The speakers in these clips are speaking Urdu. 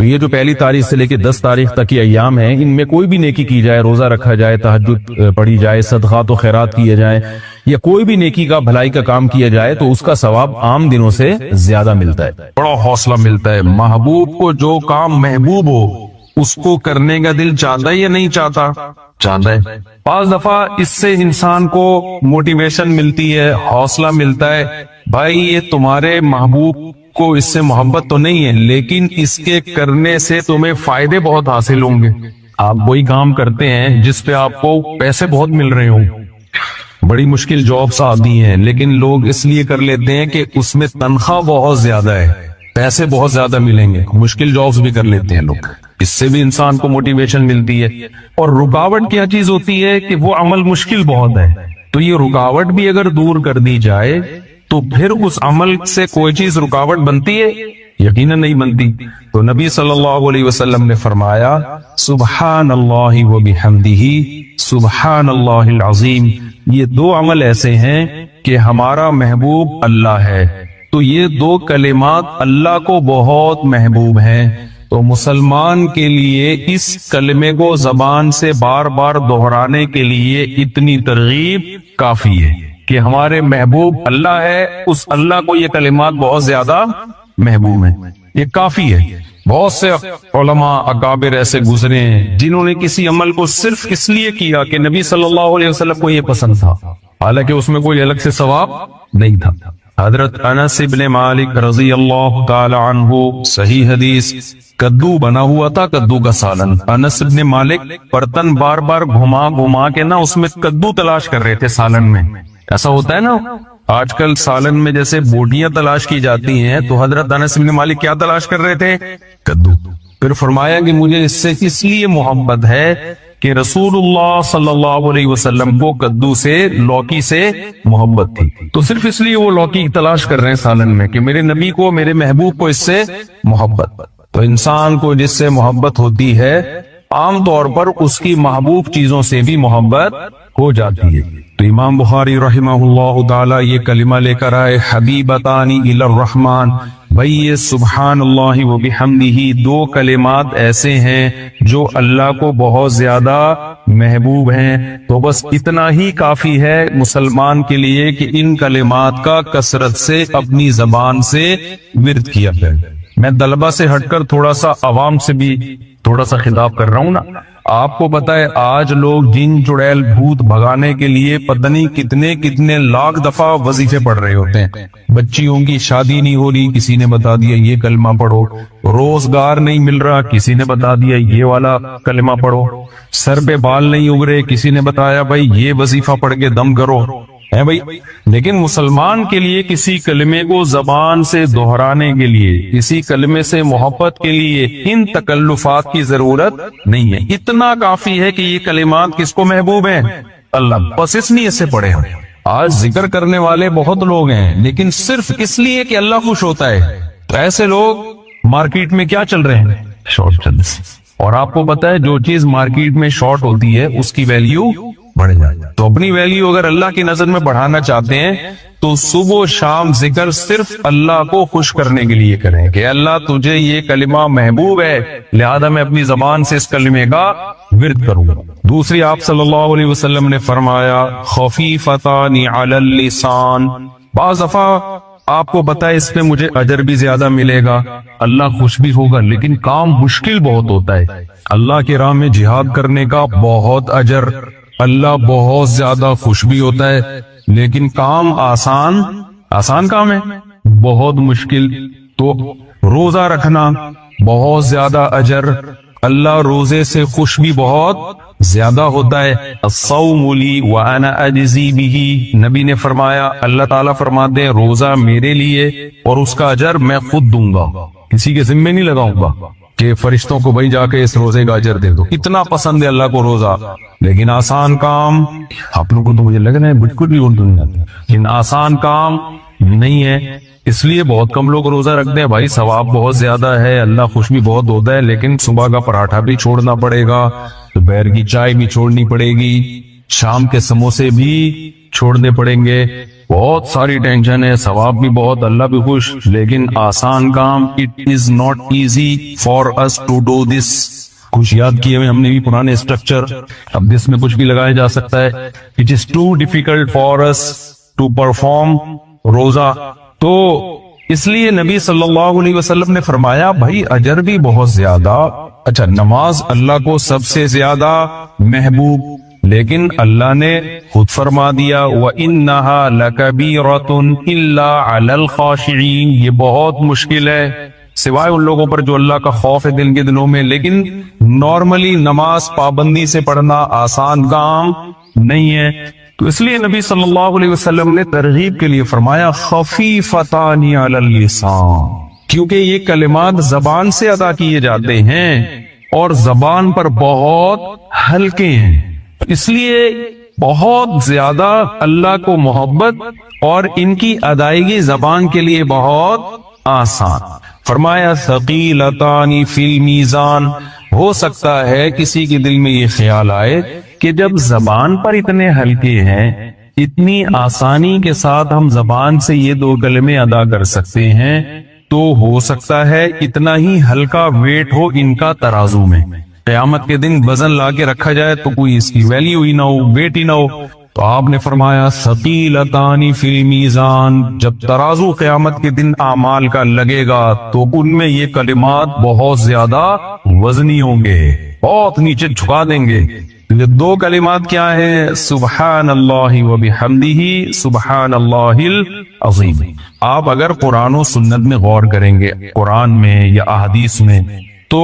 تو یہ جو پہلی تاریخ سے لے کے 10 تاریخ تک یہ ایام ہیں، ان میں کوئی بھی نیکی کی جائے، روزہ رکھا جائے، تہجد پڑھی جائے، صدقات و خیرات کیے جائیں، یا کوئی بھی نیکی کا بھلائی کا کام کیا جائے تو اس کا ثواب عام دنوں سے زیادہ ملتا ہے، بڑا حوصلہ ملتا ہے۔ محبوب کو جو کام محبوب ہو اس کو کرنے کا دل چاہتا ہے یا نہیں چاہتا؟ چاہتا ہے۔ بعض دفعہ اس سے انسان کو موٹیویشن ملتی ہے، حوصلہ ملتا ہے، بھائی یہ تمہارے محبوب کو اس سے محبت تو نہیں ہے، لیکن اس کے کرنے سے تمہیں فائدے بہت حاصل ہوں گے۔ آپ وہی کام کرتے ہیں جس پہ آپ کو پیسے بہت مل رہے ہوں، بڑی مشکل جابس آتی ہیں، لیکن لوگ اس لیے کر لیتے ہیں کہ اس میں تنخواہ بہت زیادہ ہے، پیسے بہت زیادہ ملیں گے، مشکل جابس بھی کر لیتے ہیں لوگ، اس سے بھی انسان کو موٹیویشن ملتی ہے۔ اور رکاوٹ کیا چیز ہوتی ہے کہ وہ عمل مشکل بہت ہے، تو یہ رکاوٹ بھی اگر دور کر دی جائے تو پھر اس عمل سے کوئی چیز رکاوٹ بنتی ہے؟ یقیناً نہیں بنتی۔ تو نبی صلی اللہ علیہ وسلم نے فرمایا سبحان اللہ و بحمدہ سبحان اللہ العظیم، یہ دو عمل ایسے ہیں کہ ہمارا محبوب اللہ ہے، تو یہ دو کلمات اللہ کو بہت محبوب ہیں، تو مسلمان کے لیے اس کلمے کو زبان سے بار بار دہرانے کے لیے اتنی ترغیب کافی ہے کہ ہمارے محبوب اللہ ہے، اس اللہ کو یہ کلمات بہت زیادہ محبوب ہیں، یہ کافی ہے۔ بہت سے علماء اکابر ایسے گزرے ہیں جنہوں نے کسی عمل کو صرف اس لیے کیا کہ نبی صلی اللہ علیہ وسلم کو یہ پسند تھا، حالانکہ اس میں کوئی الگ سے ثواب نہیں تھا۔ حضرت انس بن مالک رضی اللہ تعالی عنہ، صحیح حدیث، کدو بنا ہوا تھا، کدو کا سالن، انس بن مالک برتن بار بار گھما گھما کے نا اس میں کدو تلاش کر رہے تھے سالن میں۔ ایسا ہوتا ہے نا آج کل سالن میں جیسے بوٹیاں تلاش کی جاتی ہیں، تو حضرت انس بن مالک کیا تلاش کر رہے تھے؟ کدو۔ پھر فرمایا کہ مجھے اس سے اس لیے محبت ہے کہ رسول اللہ صلی اللہ علیہ وسلم کو کدو سے، لوکی سے محبت تھی، تو صرف اس لیے وہ لوکی تلاش کر رہے ہیں سالن میں کہ میرے نبی کو، میرے محبوب کو اس سے محبت۔ تو انسان کو جس سے محبت ہوتی ہے عام طور پر اس کی محبوب چیزوں سے بھی محبت ہو جاتی ہے۔ تو امام بخاری رحمہ اللہ تعالی یہ کلمہ لے کر آئے، حبیبتانی الی الرحمن، بھئی یہ سبحان اللہ و بحمدہ دو کلمات ایسے ہیں جو اللہ کو بہت زیادہ محبوب ہیں، تو بس اتنا ہی کافی ہے مسلمان کے لیے کہ ان کلمات کا کثرت سے اپنی زبان سے ورد کیا جائے۔ میں طلبہ سے ہٹ کر تھوڑا سا عوام سے بھی تھوڑا سا خطاب کر رہا ہوں نا۔ آپ کو پتا ہے آج لوگ جن چڑیل بھوت بھگانے کے لیے پتہ نہیں کتنے لاکھ دفعہ وظیفے پڑھ رہے ہوتے ہیں۔ بچیوں کی شادی نہیں ہو رہی، کسی نے بتا دیا یہ کلمہ پڑھو، روزگار نہیں مل رہا، کسی نے بتا دیا یہ والا کلمہ پڑھو، سر پہ بال نہیں اگ رہے، کسی نے بتایا بھائی یہ وظیفہ پڑھ کے دم کرو، ہے بھائی۔ لیکن مسلمان کے لیے کسی کلمے کو زبان سے دہرانے کے لیے، کسی کلمے سے محبت کے لیے ان تکلفات کی ضرورت نہیں ہے، اتنا کافی ہے کہ یہ کلمات کس کو محبوب ہیں؟ اللہ، بس اس لیے سے پڑھے ہم۔ آج ذکر کرنے والے بہت لوگ ہیں لیکن صرف اس لیے کہ اللہ خوش ہوتا ہے، تو ایسے لوگ مارکیٹ میں کیا چل رہے ہیں؟ شارٹ چل رہے ہیں۔ اور آپ کو پتا ہے جو چیز مارکیٹ میں شارٹ ہوتی ہے اس کی ویلیو بڑھ جائے، تو اپنی ویلیو اگر اللہ کی نظر میں بڑھانا چاہتے ہیں تو صبح و شام ذکر صرف اللہ کو خوش کرنے کے لیے کریں کہ اللہ تجھے یہ کلمہ محبوب ہے، لہذا میں اپنی زبان سے اس کلمے کا ورد کروں۔ دوسری آپ صلی اللہ علیہ وسلم نے فرمایا خفیفتان علی اللسان، بعض دفعہ آپ کو پتا ہے اس پہ مجھے اجر بھی زیادہ ملے گا، اللہ خوش بھی ہوگا، لیکن کام مشکل بہت ہوتا ہے۔ اللہ کی راہ میں جہاد کرنے کا بہت اجر، اللہ بہت زیادہ خوش بھی ہوتا ہے، لیکن کام آسان کام ہے، بہت مشکل۔ تو روزہ رکھنا بہت زیادہ اجر، اللہ روزے سے خوش بھی بہت زیادہ ہوتا ہے۔ الصوم لی وانا اجزی بہ، نبی نے فرمایا، اللہ تعالیٰ فرماتے ہیں روزہ میرے لیے اور اس کا اجر میں خود دوں گا، کسی کے ذمہ نہیں لگاؤں گا کہ فرشتوں کو بھائی جا کے اس روزے کا اجر دے دو۔ اتنا پسند ہے اللہ کو روزہ، لیکن آسان کام آپ لوگوں کو تو مجھے لگ رہا ہے بالکل بھی اردو نہیں آتا، لیکن آسان کام نہیں ہے، اس لیے بہت کم لوگ روزہ رکھتے ہیں۔ بھائی ثواب بہت زیادہ ہے، اللہ خوش بھی بہت ہوتا ہے، لیکن صبح کا پراٹھا بھی چھوڑنا پڑے گا، دوپہر کی چائے بھی چھوڑنی پڑے گی، شام کے سموسے بھی چھوڑنے پڑیں گے. بہت ساری ٹینشن ہے, ثواب بھی بہت, اللہ بھی خوش, لیکن آسان کام. It is not easy for us to do this. کچھ یاد کیے ہوئے ہم نے بھی پرانے اسٹرکچر, اب جس میں کچھ بھی لگایا جا سکتا ہے. It is too difficult for us to perform روزہ. تو اس لیے نبی صلی اللہ علیہ وسلم نے فرمایا بھائی اجر بھی بہت زیادہ. اچھا, نماز اللہ کو سب سے زیادہ محبوب, لیکن اللہ نے خود فرما دیا وَإِنَّهَا لَكَبِيرَةٌ إِلَّا عَلَى الْخَاشِعِينَ, یہ بہت مشکل ہے سوائے ان لوگوں پر جو اللہ کا خوف ہے دل کے دلوں میں. لیکن نارملی نماز پابندی سے پڑھنا آسان کام نہیں ہے. تو اس لیے نبی صلی اللہ علیہ وسلم نے ترغیب کے لیے فرمایا خفیفتان علی اللسان, کیونکہ یہ کلمات زبان سے ادا کیے جاتے ہیں اور زبان پر بہت ہلکے ہیں. اس لیے بہت زیادہ اللہ کو محبت اور ان کی ادائیگی زبان کے لیے بہت آسان. فرمایا ثقیلتان فی المیزان, ہو سکتا ہے کسی کے دل میں یہ خیال آئے کہ جب زبان پر اتنے ہلکے ہیں, اتنی آسانی کے ساتھ ہم زبان سے یہ دو کلمے ادا کر سکتے ہیں, تو ہو سکتا ہے اتنا ہی ہلکا ویٹ ہو ان کا ترازو میں. قیامت کے دن وزن لا کے رکھا جائے تو کوئی اس کی ویلیو ہی نہ ہو, ویٹ ہی نہ ہو. تو آپ نے فرمایا ثقیلتان فی المیزان, جب ترازو قیامت کے دن اعمال کا لگے گا تو ان میں یہ کلمات بہت زیادہ وزنی ہوں گے, بہت نیچے جھکا دیں گے. یہ دو کلمات کیا ہیں؟ سبحان اللہ وبحمدہ سبحان اللہ العظیم. آپ اگر قرآن و سنت میں غور کریں گے, قرآن میں یا احادیث میں, تو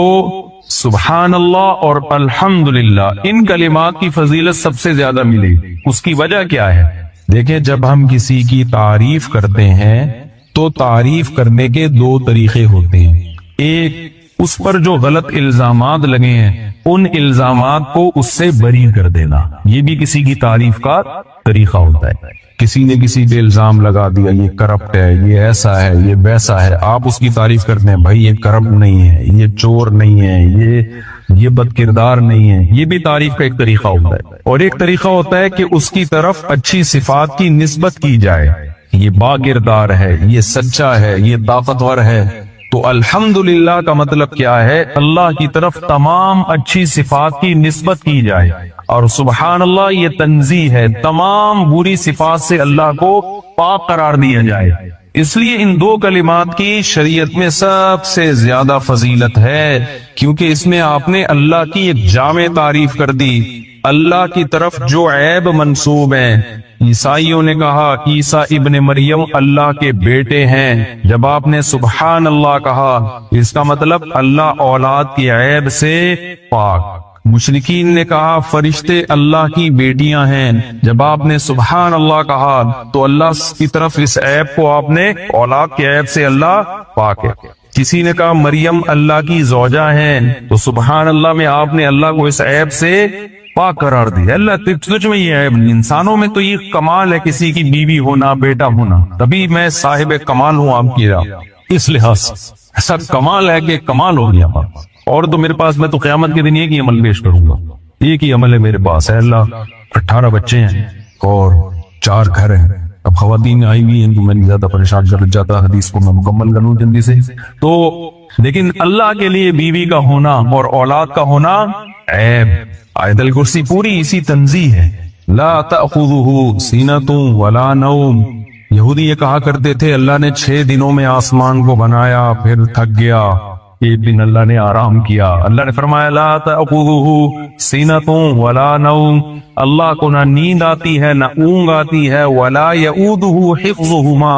سبحان اللہ اور الحمدللہ ان کلمات کی فضیلت سب سے زیادہ ملے. اس کی وجہ کیا ہے؟ دیکھیں, جب ہم کسی کی تعریف کرتے ہیں تو تعریف کرنے کے دو طریقے ہوتے ہیں. ایک, اس پر جو غلط الزامات لگے ہیں ان الزامات کو اس سے بری کر دینا, یہ بھی کسی کی تعریف کا طریقہ ہوتا ہے. کسی نے کسی پہ الزام لگا دیا, یہ کرپٹ ہے, یہ ایسا ہے, یہ ویسا ہے, آپ اس کی تعریف کرتے ہیں بھائی یہ کرپٹ نہیں ہے, یہ چور نہیں ہے, یہ بد کردار نہیں ہے. یہ بھی تعریف کا ایک طریقہ ہوتا ہے. اور ایک طریقہ ہوتا ہے کہ اس کی طرف اچھی صفات کی نسبت کی جائے, یہ با کردار ہے, یہ سچا ہے, یہ طاقتور ہے. تو الحمدللہ کا مطلب کیا ہے؟ اللہ کی طرف تمام اچھی صفات کی نسبت کی جائے. اور سبحان اللہ یہ تنزیہ ہے, تمام بری صفات سے اللہ کو پاک قرار دیا جائے. اس لیے ان دو کلمات کی شریعت میں سب سے زیادہ فضیلت ہے, کیونکہ اس میں آپ نے اللہ کی ایک جامع تعریف کر دی. اللہ کی طرف جو عیب منسوب ہیں, عیسائیوں نے کہا عیسیٰ ابن مریم اللہ کے بیٹے ہیں, جب آپ نے سبحان اللہ کہا اس کا مطلب اللہ اولاد کی عیب سے پاک. مشرکین نے کہا فرشتے اللہ کی بیٹیاں ہیں, جب آپ نے سبحان اللہ کہا تو اللہ کی طرف اس عیب کو آپ نے, اولاد کی عیب سے اللہ پاک ہے. کسی نے کہا مریم اللہ کی زوجہ ہیں, تو سبحان اللہ میں آپ نے اللہ کو اس عیب سے پاک قرار دیا. اللہ تجھ میں یہ عیب نہیں. انسانوں میں تو یہ کمال ہے کسی کی بیوی ہونا, بیٹا ہونا, تبھی میں صاحب کمال ہوں آپ کی راہ. اس لحاظ سے ایسا کمال ہے کہ کمال ہو گیا. اور تو میرے پاس, میں تو قیامت کے دن ایک ہی عمل پیش کروں گا, ایک ہی عمل ہے میرے پاس. ہے اللہ 18 بچے ہیں اور 4 گھر ہیں. اب خواتین آئی ہوئی ہیں تو میں نہیں زیادہ پریشان کر جاتا, حدیث کو میں مکمل کروں جلدی سے. تو لیکن اللہ کے لیے بیوی کا ہونا اور اولاد کا ہونا عیب. آیت الکرسی پوری اسی تنزیہ ہے. لا تأخذہ سینۃ ولا نوم. یہودی یہ کہا کرتے تھے اللہ نے 6 دنوں میں آسمان کو بنایا پھر تھک گیا, ایک دن اللہ نے آرام کیا. اللہ نے فرمایا لا تأخذہ سینۃ ولا نوم, اللہ کو نہ نیند آتی ہے نہ اونگ آتی ہے. ولا یؤودہ حفظہما,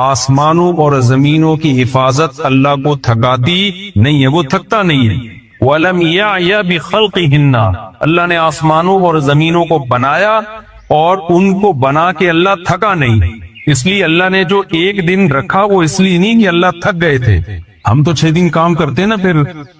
آسمانوں اور زمینوں کی حفاظت اللہ کو تھکاتی نہیں ہے, وہ تھکتا نہیں ہے. وَلَمْ يَعْيَ بِخَلْقِهِنَّ, اللہ نے آسمانوں اور زمینوں کو بنایا اور ان کو بنا کے اللہ تھکا نہیں. اس لیے اللہ نے جو ایک دن رکھا وہ اس لیے نہیں کہ اللہ تھک گئے تھے. ہم تو 6 دن کام کرتے ہیں نا, پھر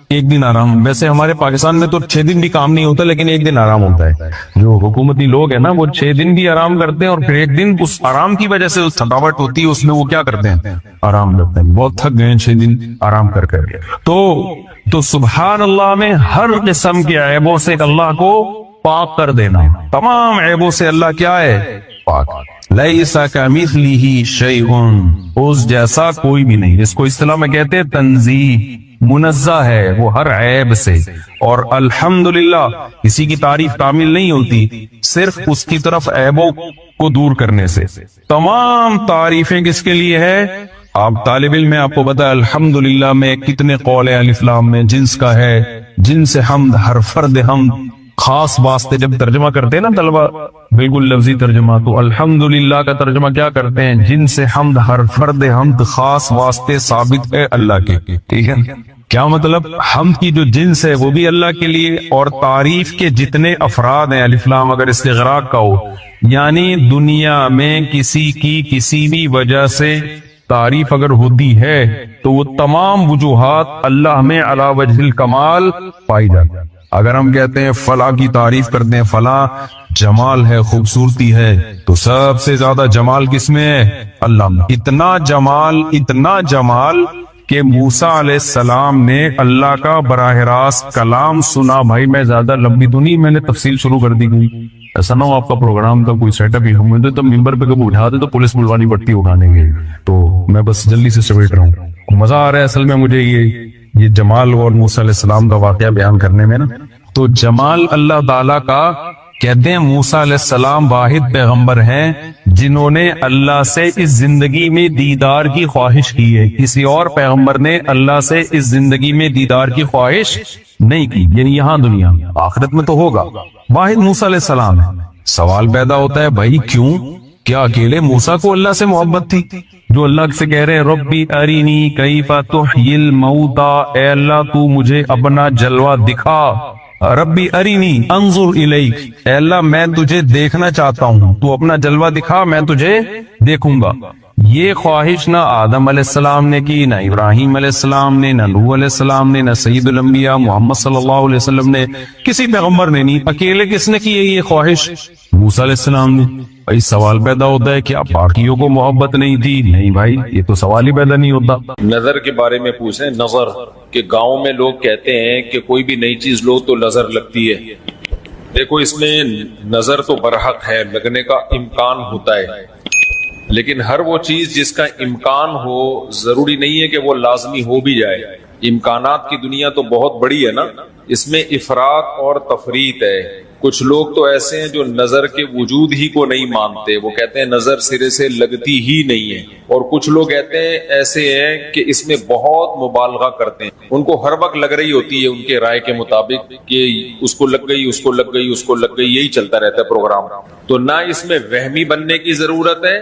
ایک دن آرام. ویسے ہمارے پاکستان میں تو 6 دن بھی کام نہیں ہوتا, لیکن ایک دن آرام ہوتا ہے. جو حکومتی لوگ ہیں نا وہ 6 دن بھی آرام کرتے ہیں اور پھر ایک دن اس آرام کی وجہ سے تھکاوٹ ہوتی ہے, اس میں وہ کیا کرتے ہیں, آرام کرتے ہیں. بہت تھک گئے 6 دن آرام کر کے. تو سبحان اللہ میں ہر قسم کے عیبوں سے اللہ کو پاک کر دینا. تمام عیبوں سے اللہ کیا ہے, پاک. لیس کمثلہ شیء، اس جیسا کوئی بھی نہیں. اس کو اصطلاح میں کہتے ہیں تنزیہ، منزہ ہے وہ ہر عیب سے. اور الحمدللہ کسی کی تعریف کامل نہیں ہوتی صرف اس کی طرف عیبوں کو دور کرنے سے. تمام تعریفیں کس کے لیے ہے؟ آپ طالب علم میں آپ کو پتا ہے الحمدللہ میں کتنے قول الف لام میں جنس کا ہے، جن سے حمد ہر فرد حمد خاص واسطے. جب ترجمہ کرتے ہیں نا طلبہ بالکل لفظی ترجمہ، تو الحمدللہ کا ترجمہ کیا کرتے ہیں؟ جن سے حمد ہر فرد حمد خاص واسطے ثابت ہے اللہ کے. ٹھیک ہے، کیا مطلب؟ حمد کی جو جنس ہے وہ بھی اللہ کے لیے، اور تعریف کے جتنے افراد ہیں الف لام اگر استغراق کا ہو، یعنی دنیا میں کسی کی کسی بھی وجہ سے تعریف اگر ہوتی ہے تو وہ تمام وجوہات اللہ میں علی وجہ الکمال پائی جاتی. اگر ہم کہتے ہیں فلاں کی تعریف کرتے ہیں فلاں جمال ہے، خوبصورتی ہے، تو سب سے زیادہ جمال کس میں ہے؟ اللہ میں. اتنا جمال کہ موسیٰ علیہ السلام نے اللہ کا براہ راست کلام سنا. بھائی میں زیادہ لمبی تو نہیں، میں نے تفصیل شروع کر دی گئی. ایسا نہ ہو آپ کا پروگرام کا کوئی سیٹ اپ ہی ہوں تو ممبر پہ کبھی اٹھاتے تو پولیس بلوانی پڑتی اٹھانے کے، تو میں بس جلدی سے سمیٹ رہا ہوں. مزہ آ رہا ہے اصل میں مجھے یہ جمال اور موسیٰ علیہ السلام کا واقعہ بیان کرنے میں نا. تو جمال اللہ تعالیٰ کا کہتے ہیں موسیٰ علیہ السلام واحد پیغمبر ہیں جنہوں نے اللہ سے اس زندگی میں دیدار کی خواہش کی ہے. کسی اور پیغمبر نے اللہ سے اس زندگی میں دیدار کی خواہش نہیں کی، یعنی یہاں دنیا. آخرت میں تو ہوگا. واحد موسیٰ علیہ السلام ہے. سوال پیدا ہوتا ہے بھائی کیوں؟ کیا اکیلے موسیٰ کو اللہ سے محبت تھی جو اللہ سے کہہ رہے ربی ارینی کیف تحیی الموتى، اے اللہ تو مجھے اپنا جلوہ دکھا. ربی ارینی انظر الیک، اے اللہ میں تجھے دیکھنا چاہتا ہوں، تو اپنا جلوہ دکھا میں تجھے دیکھوں گا. یہ خواہش نہ آدم علیہ السلام نے کی، نہ ابراہیم علیہ السلام نے، نہ نوح علیہ السلام نے، نہ سید الانبیاء محمد صلی اللہ علیہ وسلم نے، کسی پیغمبر نے نہیں. اکیلے کس نے کی ہے یہ خواہش؟ موسیٰ علیہ السلام نے. بھائی سوال پیدا ہوتا ہے کیا باقیوں کو محبت نہیں تھی؟ نہیں بھائی، یہ تو سوال ہی پیدا نہیں ہوتا. نظر کے بارے میں پوچھیں. نظر کہ گاؤں میں لوگ کہتے ہیں کہ کوئی بھی نئی چیز لو تو نظر لگتی ہے. دیکھو اس میں نظر تو برحق ہے، لگنے کا امکان ہوتا ہے، لیکن ہر وہ چیز جس کا امکان ہو ضروری نہیں ہے کہ وہ لازمی ہو بھی جائے. امکانات کی دنیا تو بہت بڑی ہے نا، اس میں افراط اور تفریط ہے. کچھ لوگ تو ایسے ہیں جو نظر کے وجود ہی کو نہیں مانتے، وہ کہتے ہیں نظر سرے سے لگتی ہی نہیں ہے. اور کچھ لوگ کہتے ہیں ایسے ہیں کہ اس میں بہت مبالغہ کرتے ہیں، ان کو ہر وقت لگ رہی ہوتی ہے ان کے رائے کے مطابق کہ اس کو لگ گئی، اس کو لگ گئی، اس کو لگ گئی، یہی چلتا رہتا ہے پروگرام. تو نہ اس میں وہمی بننے کی ضرورت ہے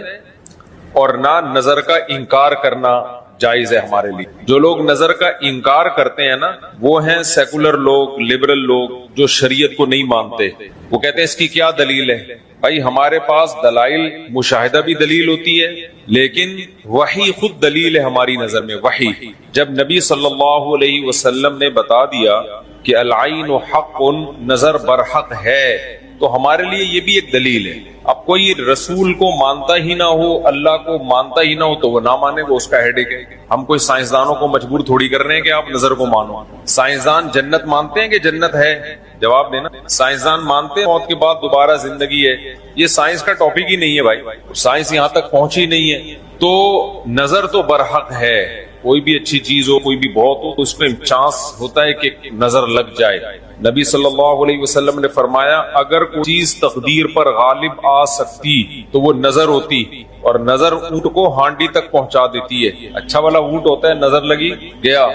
اور نہ نظر کا انکار کرنا جائز ہے ہمارے لیے. جو لوگ نظر کا انکار کرتے ہیں نا وہ ہیں سیکولر لوگ، لبرل لوگ جو شریعت کو نہیں مانتے. وہ کہتے ہیں اس کی کیا دلیل ہے؟ بھائی ہمارے پاس دلائل مشاہدہ بھی دلیل ہوتی ہے، لیکن وحی خود دلیل ہے ہماری نظر میں. وحی جب نبی صلی اللہ علیہ وسلم نے بتا دیا کہ العین حق، نظر برحق ہے، تو ہمارے لیے یہ بھی ایک دلیل ہے. اب کوئی رسول کو مانتا ہی نہ ہو، اللہ کو مانتا ہی نہ ہو، تو وہ نہ مانے، وہ اس کا ہیڈیک ہے. ہم کوئی سائنسدانوں کو مجبور تھوڑی کر رہے ہیں کہ آپ نظر کو مانو. سائنسدان جنت مانتے ہیں کہ جنت ہے؟ جواب دینا. سائنسدان مانتے ہیں موت کے بعد دوبارہ زندگی ہے. یہ سائنس کا ٹاپک ہی نہیں ہے بھائی، سائنس یہاں تک پہنچی نہیں ہے. تو نظر تو برحق ہے. کوئی بھی اچھی چیز ہو، کوئی بھی بہت ہو، تو اس میں چانس ہوتا ہے کہ نظر لگ جائے. نبی صلی اللہ علیہ وسلم نے فرمایا اگر کوئی چیز تقدیر پر غالب آ سکتی تو وہ نظر ہوتی، اور نظر اونٹ کو ہانڈی تک پہنچا دیتی ہے. اچھا والا اونٹ ہوتا ہے، نظر لگی گیا.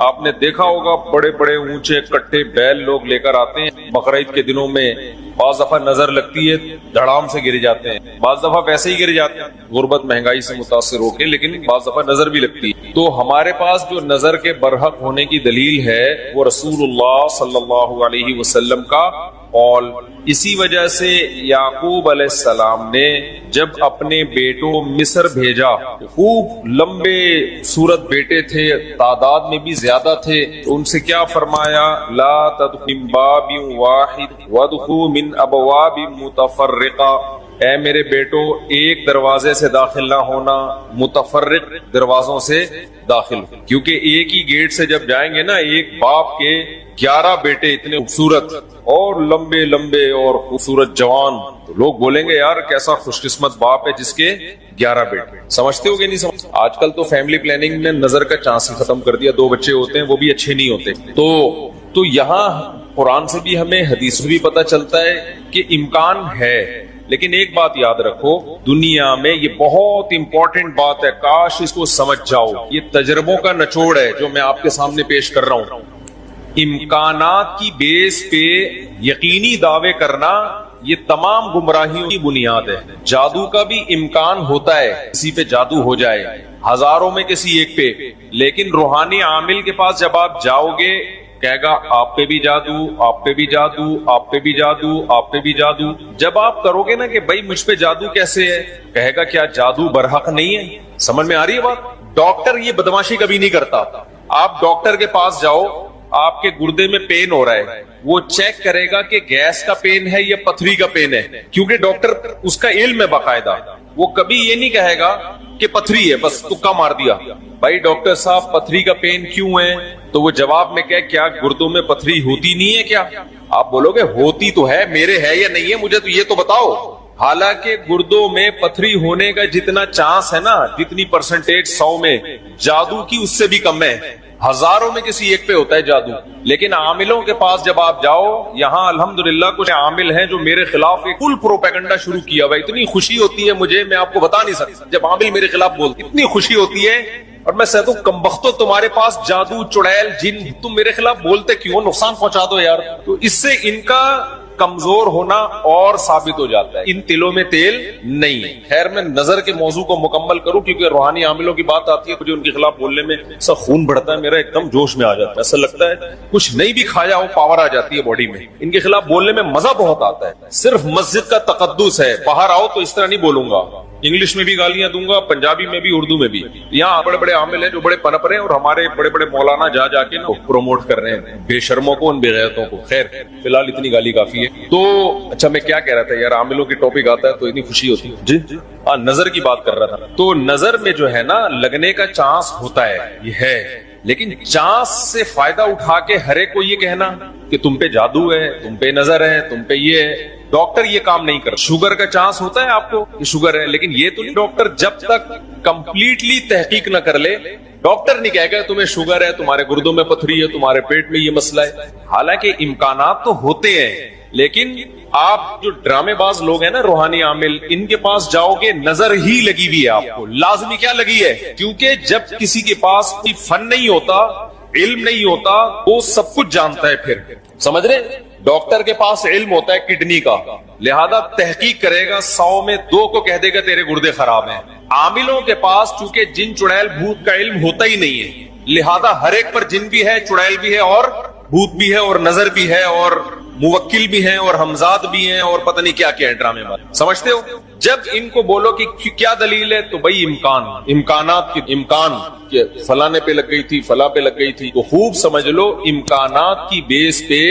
آپ نے دیکھا ہوگا بڑے بڑے اونچے کٹے بیل لوگ لے کر آتے ہیں بقرعید کے دنوں میں. بعض دفعہ نظر لگتی ہے دھڑام سے گر جاتے ہیں، بعض دفعہ ویسے ہی گر جاتے ہیں غربت مہنگائی سے متاثر ہو کے، لیکن بعض دفعہ نظر بھی لگتی ہے. تو ہمارے پاس جو نظر کے برحق ہونے کی دلیل ہے وہ رسول اللہ صلی اللہ علیہ وسلم کا قول. اسی وجہ سے یعقوب علیہ السلام نے جب اپنے بیٹوں مصر بھیجا، خوب لمبے صورت بیٹے تھے، تعداد میں بھی زیادہ تھے، تو ان سے کیا فرمایا؟ لا تدخلوا من باب واحد وادخلوا من ابواب متفرقہ. اے میرے بیٹو ایک دروازے سے داخل نہ ہونا، متفرق دروازوں سے داخل، کیونکہ ایک ہی گیٹ سے جب جائیں گے نا، ایک باپ کے 11 بیٹے اتنے خوبصورت اور لمبے لمبے اور خوبصورت جوان، تو لوگ بولیں گے یار کیسا خوش قسمت باپ ہے جس کے 11 بیٹے. سمجھتے ہو کہ نہیں سمجھتے؟ آج کل تو فیملی پلاننگ نے نظر کا چانس ہی ختم کر دیا. 2 بچے ہوتے ہیں وہ بھی اچھے نہیں ہوتے. تو یہاں قرآن سے بھی ہمیں، حدیث سے بھی پتہ چلتا ہے کہ امکان ہے. لیکن ایک بات یاد رکھو، دنیا میں یہ بہت امپورٹنٹ بات ہے، کاش اس کو سمجھ جاؤ. یہ تجربوں کا نچوڑ ہے جو میں آپ کے سامنے پیش کر رہا ہوں. امکانات کی بیس پہ یقینی دعوے کرنا یہ تمام گمراہیوں کی بنیاد ہے. جادو کا بھی امکان ہوتا ہے، کسی پہ جادو ہو جائے، ہزاروں میں کسی ایک پہ. لیکن روحانی عامل کے پاس جب آپ جاؤ گے، کہے گا آپ پہ بھی جادو، آپ پہ بھی جادو، آپ پہ بھی جادو، آپ پہ بھی جادو. جب آپ کرو گے نا کہ بھائی مجھ پہ جادو کیسے ہے، کہے گا کیا جادو برحق نہیں ہے؟ سمجھ میں آ رہی ہے بات؟ ڈاکٹر یہ بدماشی کبھی نہیں کرتا. آپ ڈاکٹر کے پاس جاؤ، آپ کے گردے میں پین ہو رہا ہے، وہ چیک کرے گا کہ گیس کا پین ہے یا پتھری کا پین ہے، کیونکہ ڈاکٹر اس کا علم ہے باقاعدہ. وہ کبھی یہ نہیں کہے گا کہ پتھری ہے بس تکا مار دیا. بھائی ڈاکٹر صاحب پتھری کا پین کیوں ہے؟ تو وہ جواب میں کہ کیا گردوں میں پتھری ہوتی نہیں ہے کیا؟ آپ بولو گے ہوتی تو ہے، میرے ہے یا نہیں ہے مجھے تو یہ تو بتاؤ. حالانکہ گردوں میں پتھری ہونے کا جتنا چانس ہے نا، جتنی پرسنٹیج 100 میں، جادو کی اس سے بھی کم ہے. ہزاروں میں کسی ایک پہ ہوتا ہے جادو. لیکن عاملوں کے پاس جب آپ جاؤ، یہاں الحمدللہ کچھ عامل ہیں جو میرے خلاف ایک فل پروپیگنڈا شروع کیا ہوا. اتنی خوشی ہوتی ہے مجھے، میں آپ کو بتا نہیں سکتا. جب عامل میرے خلاف بولتے اتنی خوشی ہوتی ہے، اور میں کہتا ہوں کمبختو تمہارے پاس جادو، چڑیل، جن، تم میرے خلاف بولتے کیوں؟ نقصان پہنچا دو یار. تو اس سے ان کا کمزور ہونا اور ثابت ہو جاتا ہے. ان تلوں میں تیل نہیں ہے. خیر میں نظر کے موضوع کو مکمل کروں، کیونکہ روحانی عاملوں کی بات آتی ہے مجھے ان کے خلاف بولنے میں سب خون بڑھتا ہے، میرا ایک دم جوش میں آ جاتا ہے. ایسا لگتا ہے کچھ نہیں بھی کھایا ہو پاور آ جاتی ہے باڈی میں. ان کے خلاف بولنے میں مزہ بہت آتا ہے. صرف مسجد کا تقدس ہے، باہر آؤ تو اس طرح نہیں بولوں گا. انگلش میں بھی گالیاں دوں گا، پنجابی میں بھی، اردو میں بھی. یہاں بڑے بڑے عامل ہیں جو بڑے پنپ رہے ہیں، اور ہمارے بڑے بڑے مولانا جا جا کے پروموٹ کر رہے ہیں بے شرموں کو، ان بے غیرتوں کو. خیر فی الحال اتنی گالی کافی ہے. تو اچھا میں کیا کہہ رہا تھا یار، عاملوں کی ٹاپک آتا ہے تو اتنی خوشی ہوتی ہے. جی ہاں، نظر کی بات کر رہا تھا. تو نظر میں جو ہے نا لگنے کا چانس ہوتا ہے، یہ ہے. لیکن چانس سے فائدہ اٹھا کے ہر ایک کو یہ کہنا کہ تم پہ جادو ہے، تم پہ نظر ہے، تم پہ یہ ہے. ڈاکٹر یہ کام نہیں کرتا. شوگر کا چانس ہوتا ہے آپ کو کہ شوگر ہے، لیکن یہ تو نہیں. ڈاکٹر جب تک کمپلیٹلی تحقیق نہ کر لے، ڈاکٹر نہیں کہے گا تمہیں شوگر ہے، تمہارے گردوں میں پتھری ہے، تمہارے پیٹ میں یہ مسئلہ ہے. حالانکہ امکانات تو ہوتے ہیں، لیکن آپ جو ڈرامے باز لوگ ہیں نا روحانی عامل، ان کے پاس جاؤ گے نظر ہی لگی ہوئی ہے. آپ کو لازمی کیا لگی ہے؟ کیونکہ جب کسی کے پاس کوئی فن نہیں ہوتا، علم نہیں ہوتا، وہ سب کچھ جانتا ہے. پھر سمجھ رہے؟ ڈاکٹر کے پاس علم ہوتا ہے کڈنی کا، لہذا تحقیق کرے گا، 100 میں 2 کو کہہ دے گا تیرے گردے خراب ہیں. عاملوں کے پاس چونکہ جن چڑیل بھوت کا علم ہوتا ہی نہیں ہے، لہذا ہر ایک پر جن بھی ہے، چڑیل بھی ہے، اور بھوت بھی ہے، اور نظر بھی ہے، اور موکل بھی ہیں، اور ہمزاد بھی ہیں، اور پتہ نہیں کیا کیا ہے ڈرامے میں. سمجھتے ہو؟ جب ان کو بولو کہ کیا دلیل ہے، تو بھائی امکانات کی امکان کہ فلانے پہ لگ گئی تھی، فلاں پہ لگ گئی تھی، تو خوب سمجھ لو امکانات کی بیس پہ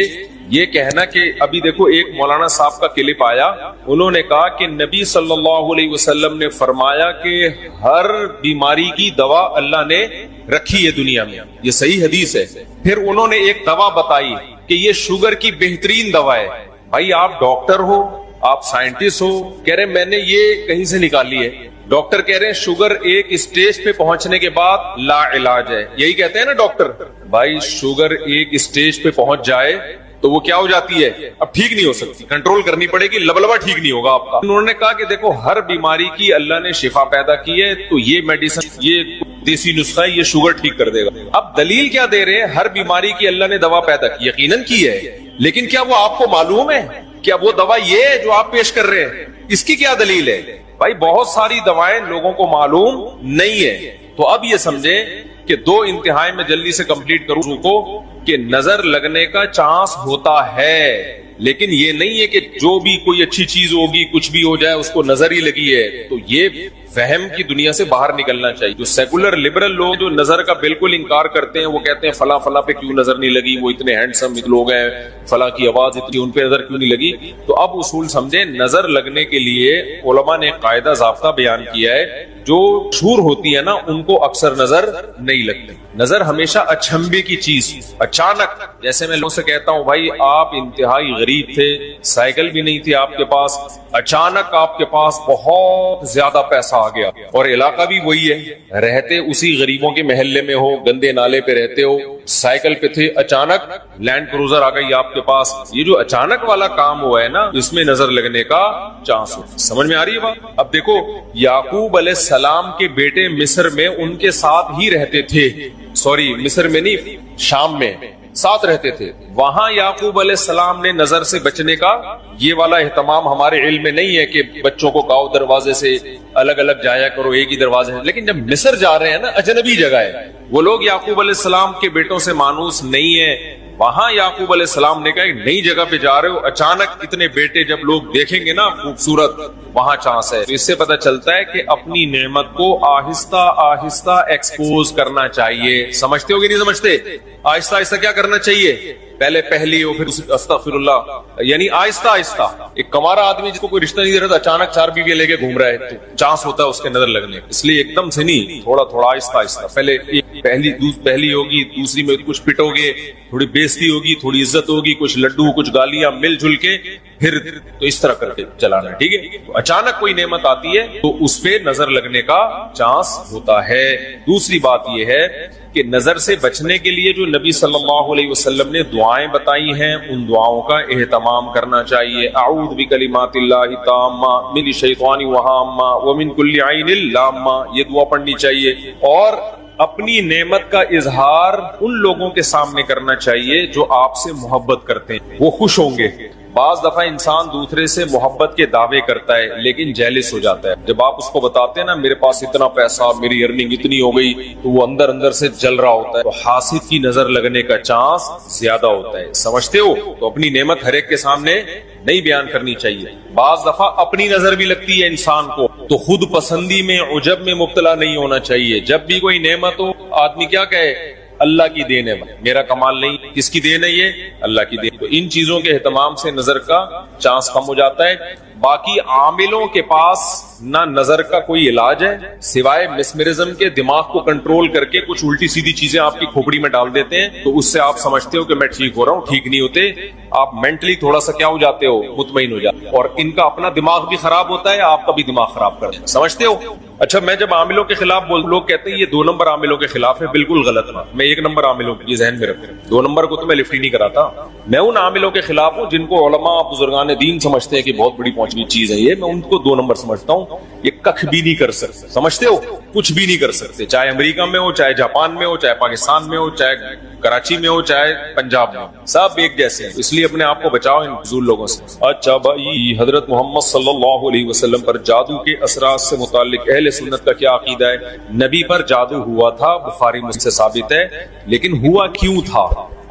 یہ کہنا کہ ابھی دیکھو ایک مولانا صاحب کا کلپ آیا، انہوں نے کہا کہ نبی صلی اللہ علیہ وسلم نے فرمایا کہ ہر بیماری کی دوا اللہ نے رکھی ہے دنیا میں. یہ صحیح حدیث ہے. پھر انہوں نے ایک دوا بتائی کہ یہ شوگر کی بہترین دوا ہے. بھائی آپ ڈاکٹر ہو، آپ سائنٹسٹ ہو، کہہ رہے میں نے یہ کہیں سے نکالی ہے. ڈاکٹر کہہ رہے ہیں شوگر ایک اسٹیج پہ پہنچنے کے بعد لا علاج ہے. یہی کہتے ہیں نا ڈاکٹر. بھائی شوگر ایک اسٹیج پہ پہنچ جائے تو وہ کیا ہو جاتی ہے؟ اب ٹھیک نہیں ہو سکتی، کنٹرول کرنی پڑے گی، لبلبا ٹھیک نہیں ہوگا آپ کا. انہوں نے کہا کہ دیکھو ہر بیماری کی اللہ نے شفا پیدا کی ہے، تو یہ میڈیسن، یہ دیسی نسخہ ہے، یہ شوگر ٹھیک کر دے گا. اب دلیل کیا دے رہے ہیں؟ ہر بیماری کی اللہ نے دوا پیدا کی، یقیناً کی ہے، لیکن کیا وہ آپ کو معلوم ہے؟ کیا وہ دوا یہ ہے جو آپ پیش کر رہے ہیں؟ اس کی کیا دلیل ہے؟ بھائی بہت ساری دوائیں لوگوں کو معلوم نہیں ہے. تو اب یہ سمجھے کہ 2 انتہائی میں جلدی سے کمپلیٹ کروں کو کہ نظر لگنے کا چانس ہوتا ہے، لیکن یہ نہیں ہے کہ جو بھی کوئی اچھی چیز ہوگی، کچھ بھی ہو جائے، اس کو نظر ہی لگی ہے. تو یہ وہم کی دنیا سے باہر نکلنا چاہیے. جو سیکولر لبرل لوگ جو نظر کا بالکل انکار کرتے ہیں, وہ کہتے ہیں فلاں فلاں پہ کیوں نظر نہیں لگی, وہ اتنے ہینڈسم لوگ ہیں, فلاں کی آواز اتنی, ان پہ نظر کیوں نہیں لگی. تو اب اصول سمجھیں, نظر لگنے کے لیے علماء نے قاعدہ ضابطہ بیان کیا ہے, جو شور ہوتی ہے نا ان کو اکثر نظر نہیں لگتی. نظر ہمیشہ اچھمبے کی چیز, اچانک, جیسے میں لوگوں سے کہتا ہوں بھائی آپ انتہائی غریب تھے, سائیکل بھی نہیں تھی آپ کے پاس, اچانک آپ کے پاس بہت زیادہ پیسہ آ گیا, اور علاقہ بھی وہی ہے, رہتے اسی غریبوں کے محلے میں ہو, گندے نالے پہ رہتے ہو, سائیکل پہ تھے, اچانک لینڈ کروزر آ گئی آپ کے پاس. یہ جو اچانک والا کام ہوا ہے نا, اس میں نظر لگنے کا چانس ہو. سمجھ میں آ رہی ہے بات؟ اب دیکھو, یعقوب علیہ السلام کے بیٹے مصر میں ان کے ساتھ ہی رہتے تھے, سوری مصر میں نہیں, شام میں ساتھ رہتے تھے. وہاں یعقوب علیہ السلام نے نظر سے بچنے کا یہ والا اہتمام ہمارے علم میں نہیں ہے کہ بچوں کو کہو دروازے سے الگ الگ جایا کرو, ایک ہی دروازے سے. لیکن جب مصر جا رہے ہیں نا, اجنبی جگہ ہے, وہ لوگ یعقوب علیہ السلام کے بیٹوں سے مانوس نہیں ہے. وہاں یعقوب علیہ السلام نے کہا ایک نئی جگہ پہ جا رہے ہو, اچانک اتنے بیٹے جب لوگ دیکھیں گے نا خوبصورت, وہاں چانس ہے. تو اس سے پتہ چلتا ہے کہ اپنی نعمت کو آہستہ آہستہ ایکسپوز کرنا چاہیے. سمجھتے ہو کہ نہیں سمجھتے؟ آہستہ آہستہ کیا کرنا چاہیے, پہلے پہلی ہو پھر استغفر اللہ, یعنی آہستہ آہستہ. ایک کمارا آدمی جس کو کوئی رشتہ نہیں دے رہا, اچانک 4 بیویاں لے کے گھوم رہا ہے, تو چانس ہوتا ہے اس کے نظر لگنے. اس لیے ایک دم سے نہیں, تھوڑا تھوڑا آہستہ آہستہ. پہلے پہلی ہوگی, دوسری میں کچھ پٹو گے, تھوڑی بےزتی ہوگی, تھوڑی عزت ہوگی, کچھ لڈو کچھ گالیاں مل جل کے, پھر تو اس طرح کر کے چلانا. ٹھیک ہے, اچانک کوئی نعمت آتی ہے تو اس پہ نظر لگنے کا چانس ہوتا ہے. دوسری بات یہ ہے کہ نظر سے بچنے کے لیے جو نبی صلی اللہ علیہ وسلم نے دعائیں بتائی ہیں, ان دعاؤں کا اہتمام کرنا چاہیے. اعوذ بکلمات اللہ التامہ من الشیطان وہامہ ومن کل عین لامہ, یہ دعا پڑھنی چاہیے. اور اپنی نعمت کا اظہار ان لوگوں کے سامنے کرنا چاہیے جو آپ سے محبت کرتے ہیں, وہ خوش ہوں گے. بعض دفعہ انسان دوسرے سے محبت کے دعوے کرتا ہے لیکن جیلس ہو جاتا ہے. جب آپ اس کو بتاتے ہیں نا میرے پاس اتنا پیسہ, میری ارننگ اتنی ہو گئی, تو وہ اندر اندر سے جل رہا ہوتا ہے. تو حاسد کی نظر لگنے کا چانس زیادہ ہوتا ہے. سمجھتے ہو؟ تو اپنی نعمت ہر ایک کے سامنے نہیں بیان کرنی چاہیے. بعض دفعہ اپنی نظر بھی لگتی ہے انسان کو, تو خود پسندی میں, عجب میں مبتلا نہیں ہونا چاہیے. جب بھی کوئی نعمت ہو, آدمی کیا کہے, اللہ کی دین ہے, میرا کمال نہیں. کس کی دین ہے یہ؟ اللہ کی دین. تو ان چیزوں کے اہتمام سے نظر کا چانس کم ہو جاتا ہے. باقی عاملوں کے پاس نہ نظر کا کوئی علاج ہے سوائے مسمرزم کے. دماغ کو کنٹرول کر کے کچھ الٹی سیدھی چیزیں آپ کی کھوپڑی میں ڈال دیتے ہیں, تو اس سے آپ سمجھتے ہو کہ میں ٹھیک ہو رہا ہوں. ٹھیک نہیں ہوتے, آپ مینٹلی تھوڑا سا کیا ہو جاتے ہو, مطمئن ہو جاتے. اور ان کا اپنا دماغ بھی خراب ہوتا ہے, آپ کا بھی دماغ خراب کرتے ہیں. سمجھتے ہو؟ اچھا, میں جب عاملوں کے خلاف لوگ کہتے ہیں یہ 2 نمبر عاملوں کے خلاف ہے, بالکل غلط بات. میں 1 نمبر عاملوں کی ذہن میں رکھوں, 2 نمبر کو تو میں لفٹ ہی نہیں کراتا. میں ان عاملوں کے خلاف ہوں جن کو علماء بزرگان دین سمجھتے ہیں کہ بہت بڑی پہنچنی چیز ہے یہ. میں ان کو 2 نمبر سمجھتا ہوں. یہ کخ بھی نہیں کر سکتے. سمجھتے ہو؟ کچھ بھی نہیں کر سکتے, چاہے امریکہ میں ہو, چاہے جاپان میں ہو, چاہے پاکستان میں ہو, چاہے کراچی میں ہو, چاہے پنجاب میں, سب ایک جیسے ہیں. اس لیے اپنے آپ کو بچاؤ ان فضول لوگوں سے. اچھا بھائی, حضرت محمد صلی اللہ علیہ وسلم پر جادو کے اثرات سے متعلق اہل سنت کا کیا عقیدہ ہے؟ نبی پر جادو ہوا تھا, بخاری مسلم سے ثابت ہے, لیکن ہوا کیوں تھا؟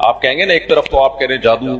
آپ کہیں گے نا ایک طرف تو آپ کہہ رہے ہیں جادو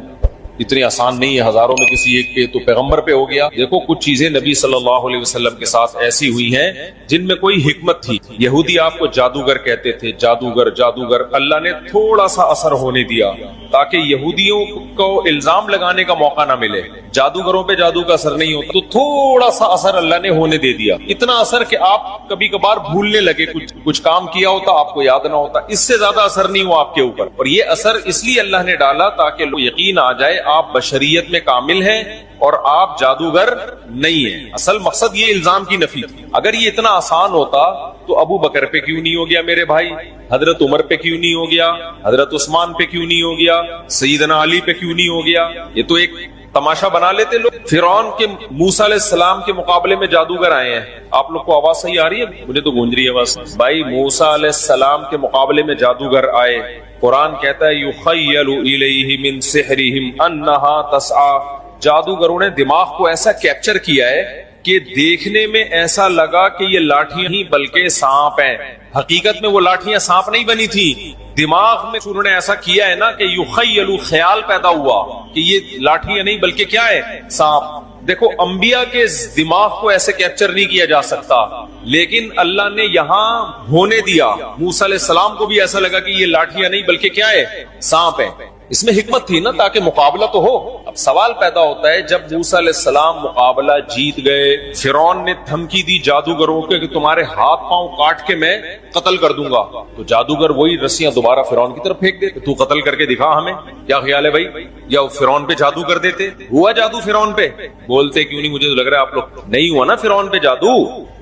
اتنی آسان نہیں ہے, ہزاروں میں کسی ایک پہ, تو پیغمبر پہ ہو گیا. دیکھو کچھ چیزیں نبی صلی اللہ علیہ وسلم کے ساتھ ایسی ہوئی ہیں جن میں کوئی حکمت تھی. یہودی آپ کو جادوگر کہتے تھے, جادوگر جادوگر. اللہ نے تھوڑا سا اثر ہونے دیا تاکہ یہودیوں کو الزام لگانے کا موقع نہ ملے. جادوگروں پہ جادو کا اثر نہیں ہوتا, تو تھوڑا سا اثر اللہ نے ہونے دے دیا. اتنا اثر کہ آپ کبھی کبھار بھولنے لگے, کچھ کام کیا ہوتا آپ کو یاد نہ ہوتا. اس سے زیادہ اثر نہیں ہوا آپ کے اوپر. اور یہ اثر اس لیے اللہ نے ڈالا تاکہ لوگ یقین آ جائے آپ بشریت میں کامل ہیں اور آپ جادوگر نہیں ہیں. اصل مقصد یہ الزام کی نفی. اگر یہ اتنا آسان ہوتا تو ابو بکر پہ کیوں نہیں ہو گیا میرے بھائی, حضرت عمر پہ کیوں نہیں ہو گیا, حضرت عثمان پہ کیوں نہیں ہو گیا, سیدنا علی پہ کیوں نہیں ہو گیا؟ یہ تو ایک تماشا بنا لیتے لوگ. فرعون کے موسیٰ علیہ السلام کے مقابلے میں جادوگر آئے ہیں. آپ لوگ کو آواز صحیح آ رہی ہے؟ مجھے تو گونج رہی ہے آواز. بھائی موسیٰ علیہ السلام کے مقابلے میں جادوگر آئے. قرآن کہتا ہے یخیل الیہ من سحرہم انہا تسعی. جادوگروں نے دماغ کو ایسا کیپچر کیا ہے کہ دیکھنے میں ایسا لگا کہ یہ لاٹھیاں ہی بلکہ سانپ ہیں. حقیقت میں وہ لاٹھیاں سانپ نہیں بنی تھی, دماغ میں انہوں نے ایسا کیا ہے نا کہ یخیل, خیال پیدا ہوا کہ یہ لاٹھیاں نہیں بلکہ کیا ہے, سانپ. دیکھو انبیاء کے دماغ کو ایسے کیپچر نہیں کیا جا سکتا، لیکن اللہ نے یہاں ہونے دیا۔ موسیٰ علیہ السلام کو بھی ایسا لگا کہ یہ لاٹھیاں نہیں بلکہ کیا ہے، سانپ ہے۔ اس میں حکمت تھی نا، تاکہ مقابلہ تو ہو۔ اب سوال پیدا ہوتا ہے، جب موسیٰ علیہ السلام مقابلہ جیت گئے، فرعون نے دھمکی دی جادوگروں کے کہ تمہارے ہاتھ پاؤں کاٹ کے میں قتل کر دوں گا، تو جادوگر وہی رسیاں دوبارہ فرعون کی طرف پھینک دیتے، تو قتل کر کے دکھا ہمیں، کیا خیال ہے بھائی؟ یا فرعون پہ جادو کر دیتے؟ ہوا جادو فرعون پہ؟ بولتے کیوں نہیں؟ مجھے تو لگ رہا ہے آپ لوگ نہیں ہوا نا فرعون پہ جادو۔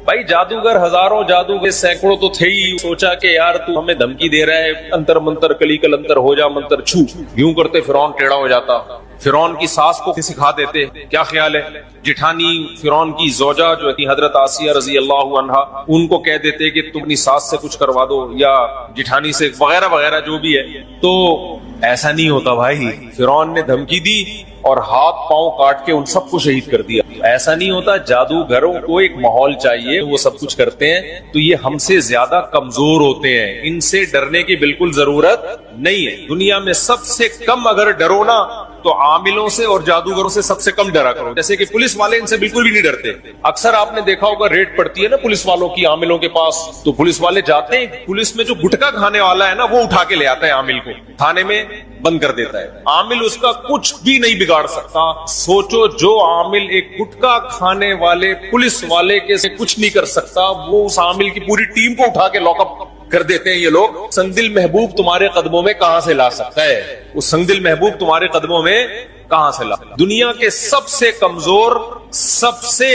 بھائی جادوگر ہزاروں، جادوگر سینکڑوں تو تھے ہی۔ سوچا کہ یار تو ہمیں دھمکی دے رہا ہے، انتر منتر کلی کل انتر ہو جا منتر چھو، یوں کرتے فرعون ٹیڑھا ہو جاتا۔ فرعون کی ساس کو سکھا دیتے، کیا خیال ہے؟ جٹھانی فرعون کی زوجہ جو تھی حضرت آسیہ رضی اللہ عنہا، ان کو کہہ دیتے کہ تم اپنی ساس سے کچھ کروا دو یا جٹھانی سے، وغیرہ وغیرہ جو بھی ہے۔ تو ایسا نہیں ہوتا بھائی، فرعون نے دھمکی دی اور ہاتھ پاؤں کاٹ کے ان سب کو شہید کر دیا۔ ایسا نہیں ہوتا، جادوگروں کو ایک ماحول چاہیے، وہ سب کچھ کرتے ہیں، تو یہ ہم سے زیادہ کمزور ہوتے ہیں، ان سے ڈرنے کی بالکل ضرورت نہیں ہے۔ دنیا میں سب سے کم اگر ڈرو نا تو عاملوں سے اور جادوگروں سے سب سے کم ڈرا کرو۔ جیسے کہ پولیس والے ان سے بالکل بھی نہیں ڈرتے۔ اکثر آپ نے دیکھا ہوگا ریڈ پڑتی ہے نا پولیس والوں کی عاملوں کے پاس، تو پولیس والے جاتے ہیں، پولیس میں جو گٹکا کھانے والا ہے نا وہ اٹھا کے لے آتا ہے عامل کو، تھانے میں بند کر دیتا ہے۔ عامل اس کا کچھ بھی نہیں بگاڑ سکتا۔ سوچو، جو عامل ایک گٹکا کھانے والے پولیس والے کے سے کچھ نہیں کر سکتا، وہ اس عامل کی پوری ٹیم کو اٹھا کے لاک اپ کر دیتے ہیں یہ لوگ۔ سنگدل محبوب تمہارے قدموں میں کہاں سے لا سکتا ہے؟ وہ سنگدل محبوب تمہارے قدموں میں کہاں سے لا؟ دنیا کے سب سے کمزور، سب سے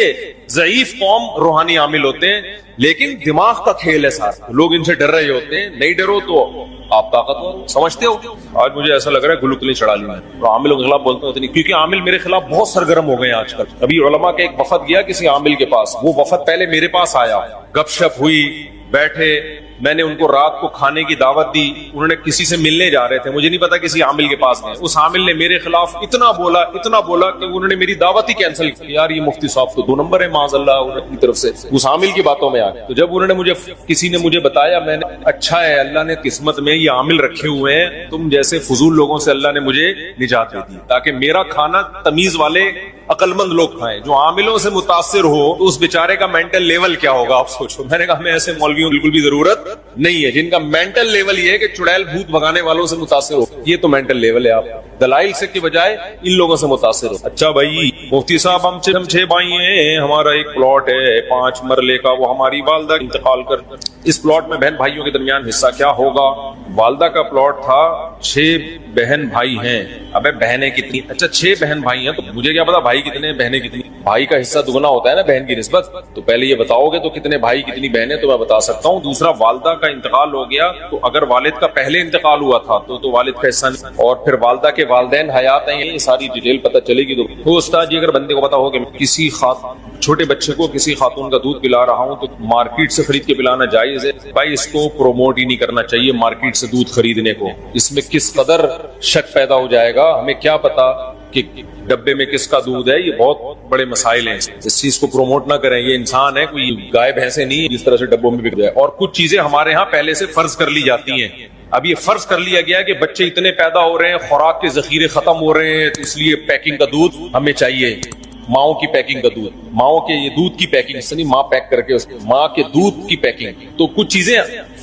ضعیف قوم روحانی عامل ہوتے ہیں، لیکن دماغ کا کھیل ہے سارا، لوگ ان سے ڈر رہے ہوتے ہیں۔ نہیں ڈرو تو آپ طاقتور سمجھتے ہو۔ آج مجھے ایسا لگ رہا ہے گلوکلی چڑھا لی میں، عاملوں کے خلاف بولتا ہوں، کیونکہ عامل میرے خلاف بہت سرگرم ہو گئے ہیں آج کل۔ ابھی علماء کا ایک وفد گیا کسی عامل کے پاس، وہ وفد پہلے میرے پاس آیا، گپ شپ ہوئی، بیٹھے، میں نے ان کو رات کو کھانے کی دعوت دی، انہوں نے کسی سے ملنے جا رہے تھے، مجھے نہیں پتا کسی عامل کے پاس گئے، اس عامل نے میرے خلاف اتنا بولا کہ انہوں نے میری دعوت ہی کینسل کی۔ یار یہ مفتی صاحب تو 2 نمبر ہے معاذ اللہ کی طرف سے، اس عامل کی باتوں میں آ گئے۔ تو جب انہوں نے کسی نے مجھے بتایا، میں نے اچھا ہے اللہ نے قسمت میں یہ عامل رکھے ہوئے ہیں، تم جیسے فضول لوگوں سے اللہ نے مجھے نجات دے دی، تاکہ میرا کھانا تمیز والے عقل مند لوگ کھائیں۔ جو عاملوں سے متاثر ہو تو اس بیچارے کا مینٹل لیول کیا ہوگا آپ سوچو۔ میں نے کہا ہمیں ایسے مولویوں بالکل بھی ضرورت نہیں ہے جن کا مینٹل لیول یہ ہے کہ چڑیل بھوت بھگانے والوں سے متاثر ہو، یہ تو مینٹل لیول ہے۔ آپ دلائل سے کے بجائے ان لوگوں سے متاثر ہو۔ اچھا بھائی مفتی صاحب ہم 6 بھائی ہیں، ہمارا ایک پلاٹ ہے 5 مرلے کا، وہ ہماری والدہ انتقال کر، اس پلاٹ میں بہن بھائیوں کے درمیان حصہ کیا ہوگا؟ والدہ کا پلاٹ تھا، 6 بہن بھائی ہیں۔ ابے بہنیں کتنی؟ اچھا 6 بہن بھائی ہیں، تو مجھے کیا پتا بھائی کتنے بہنیں کتنی؟ بھائی کا حصہ دگنا ہوتا ہے نا بہن کی نسبت، تو پہلے یہ بتاؤ گے تو کتنے بھائی کتنی بہنیں تو میں بتا سکتا ہوں۔ دوسرا والدہ کا انتقال ہو گیا، تو اگر والد کا پہلے انتقال ہوا تھا تو والد کا حصہ نہیں، اور پھر والدہ کے والدین حیات ہیں، یہ ساری ڈیٹیل پتہ چلے گی۔ تو استاد جی اگر بندے کو پتا ہو کہ کسی چھوٹے بچے کو کسی خاتون کا دودھ پلا رہا ہوں تو مارکیٹ سے خرید کے پلانا جائز ہے؟ بھائی اس کو پروموٹ ہی نہیں کرنا چاہیے مارکیٹ سے دودھ خریدنے کو، اس میں کس قدر شک پیدا ہو جائے گا، ہمیں کیا پتا کہ ڈبے میں کس کا دودھ ہے، یہ بہت بڑے مسائل ہیں، اس چیز کو پروموٹ نہ کریں، یہ انسان ہے، کوئی گائے بھینسیں نہیں جس طرح سے ڈبوں میں بک جائے۔ اور کچھ چیزیں ہمارے ہاں پہلے سے فرض کر لی جاتی ہیں، اب یہ فرض کر لیا گیا کہ بچے اتنے پیدا ہو رہے ہیں، خوراک کے ذخیرے ختم ہو رہے ہیں، تو اس لیے پیکنگ کا دودھ ہمیں چاہیے، ماؤں کی پیکنگ کا دودھ، ماؤں کے یہ دودھ کی پیکنگ، اس نہیں ماں پیک کر کے ماں کے دودھ کی پیکنگ، تو کچھ چیزیں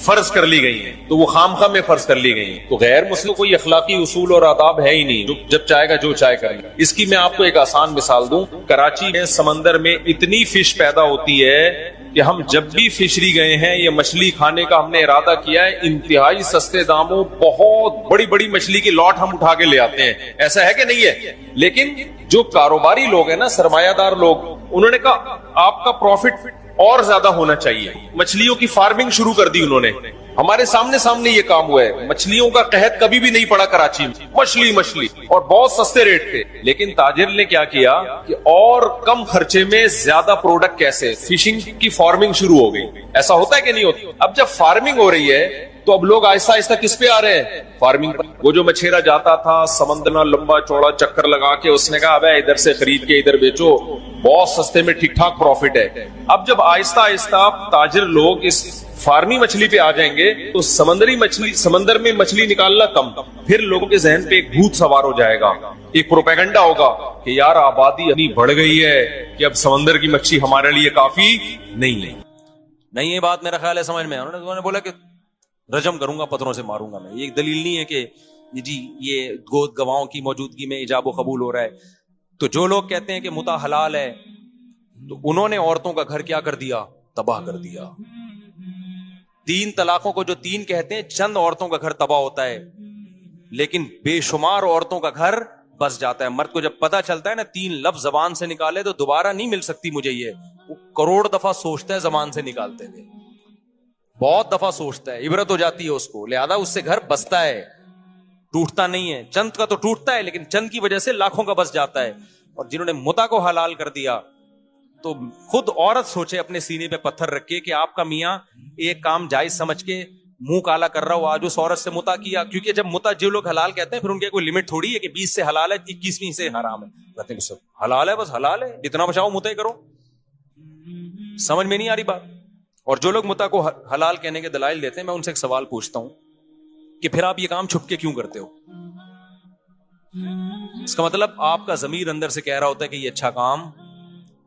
فرض کر لی گئی ہیں، تو وہ خامخواہ میں فرض کر لی گئی ہیں۔ تو غیر مسلم کوئی اخلاقی اصول اور آداب ہے ہی نہیں، جب چاہے گا جو چاہے کر لے۔ اس کی میں آپ کو ایک آسان مثال دوں، کراچی میں سمندر میں اتنی فش پیدا ہوتی ہے کہ ہم جب بھی فشری گئے ہیں، یہ مچھلی کھانے کا ہم نے ارادہ کیا ہے، انتہائی سستے داموں بہت بڑی بڑی مچھلی کی لاٹ ہم اٹھا کے لے آتے ہیں، ایسا ہے کہ نہیں ہے؟ لیکن جو کاروباری لوگ ہیں نا، سرمایہ دار لوگ، انہوں نے کہا آپ کا پروفٹ اور زیادہ ہونا چاہیے، مچھلیوں کی فارمنگ شروع کر دی انہوں نے، ہمارے سامنے یہ کام ہوا ہے، مچھلیوں کا قحط کبھی بھی نہیں پڑا کراچی میں، مچھلی اور بہت سستے ریٹ تھے، لیکن تاجر نے کیا کیا کہ اور کم خرچے میں زیادہ پروڈکٹ کیسے، فشنگ کی فارمنگ شروع ہو گئی۔ ایسا ہوتا ہے کہ نہیں ہوتا؟ اب جب فارمنگ ہو رہی ہے تو اب لوگ آہستہ آہستہ کس پہ آ رہے ہیں؟ فارمنگ پر۔ وہ جو مچھیرا جاتا تھا سمندر میں لمبا چوڑا چکر لگا کے، اس نے کہا ابے ادھر سے خرید کے ادھر بیچو، بہت سستے میں ٹھیک ٹھاک پروفٹ ہے۔ اب جب آہستہ آہستہ تاجر لوگ اس فارمی مچھلی پہ آ جائیں گے تو سمندر میں مچھلی نکالنا کم، پھر لوگوں کے ذہن پہ ایک بھوت سوار ہو جائے گا، ایک پروپیگنڈا ہوگا کہ یار آبادی اتنی بڑھ گئی ہے کہ اب سمندر کی مچھلی ہمارے لیے کافی نہیں ہے. نہیں یہ بات میرا خیال ہے سمجھ میں. انہوں نے بولا کہ رجم کروں گا, پتھروں سے ماروں گا میں. یہ ایک دلیل نہیں ہے کہ جی یہ گود گواہوں کی موجودگی میں ایجاب و قبول ہو رہا ہے. تو جو لوگ کہتے ہیں کہ متع حلال ہے تو انہوں نے عورتوں کا گھر کیا کر دیا, تباہ کر دیا. 3 طلاقوں کو جو 3 کہتے ہیں, چند عورتوں کا گھر تباہ ہوتا ہے لیکن بے شمار عورتوں کا گھر بس جاتا ہے. مرد کو جب پتہ چلتا ہے نا 3 لفظ زبان سے نکالے تو دوبارہ نہیں مل سکتی مجھے, یہ وہ کروڑ دفعہ سوچتا ہے زبان سے نکالتے ہوئے, بہت دفعہ سوچتا ہے, عبرت ہو جاتی ہے اس کو, لہذا اس سے گھر بستا ہے, ٹوٹتا نہیں ہے. چند کا تو ٹوٹتا ہے لیکن چند کی وجہ سے لاکھوں کا بس جاتا ہے. اور جنہوں نے متع کو حلال کر دیا تو خود عورت سوچے اپنے سینے پہ پتھر رکھ کے کہ آپ کا میاں ایک کام جائز سمجھ کے منہ کالا کر رہا ہو, آج اس عورت سے متع کیا. کیونکہ جب متع جو لوگ حلال کہتے ہیں پھر ان کی کوئی لمٹ تھوڑی ہے کہ 20 سے حلال ہے 21ویں سے حرام ہے. کہتے ہیں کہ سب حلال ہے, بس حلال ہے, جتنا بچاؤ متع کرو. سمجھ میں نہیں آ رہی بات. اور جو لوگ متع کو حلال کہنے کے دلائل دیتے ہیں, میں ان سے ایک سوال پوچھتا ہوں کہ پھر آپ یہ کام چھپ کے کیوں کرتے ہو؟ اس کا مطلب آپ کا ضمیر اندر سے کہہ رہا ہوتا ہے کہ یہ اچھا کام.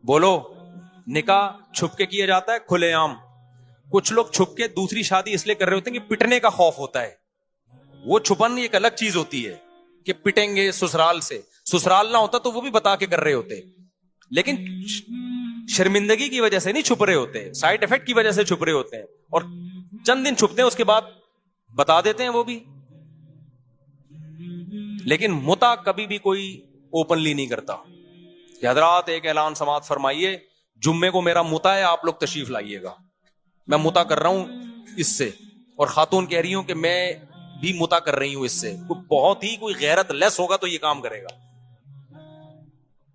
بولو, نکاح چھپ کے کیا جاتا ہے کھلے عام. کچھ لوگ چھپ کے دوسری شادی اس لیے کر رہے ہوتے ہیں کہ پٹنے کا خوف ہوتا ہے. وہ چھپن ایک الگ چیز ہوتی ہے کہ پٹیں گے سسرال سے. سسرال نہ ہوتا تو وہ بھی بتا کے کر رہے ہوتے, لیکن شرمندگی کی وجہ سے نہیں چھپ رہے ہوتے, سائڈ افیکٹ کی وجہ سے چھپ رہے ہوتے ہیں. اور چند دن چھپتے ہیں, اس کے بعد بتا دیتے ہیں وہ بھی. لیکن متع کبھی بھی کوئی اوپنلی نہیں کرتا. حضرات ایک اعلان سماعت فرمائیے, جمعے کو میرا متع ہے, آپ لوگ تشریف لائیے گا. میں متع کر رہا ہوں اس سے, اور خاتون کہہ رہی ہوں کہ میں بھی متع کر رہی ہوں اس سے. بہت ہی کوئی غیرت لیس ہوگا تو یہ کام کرے گا.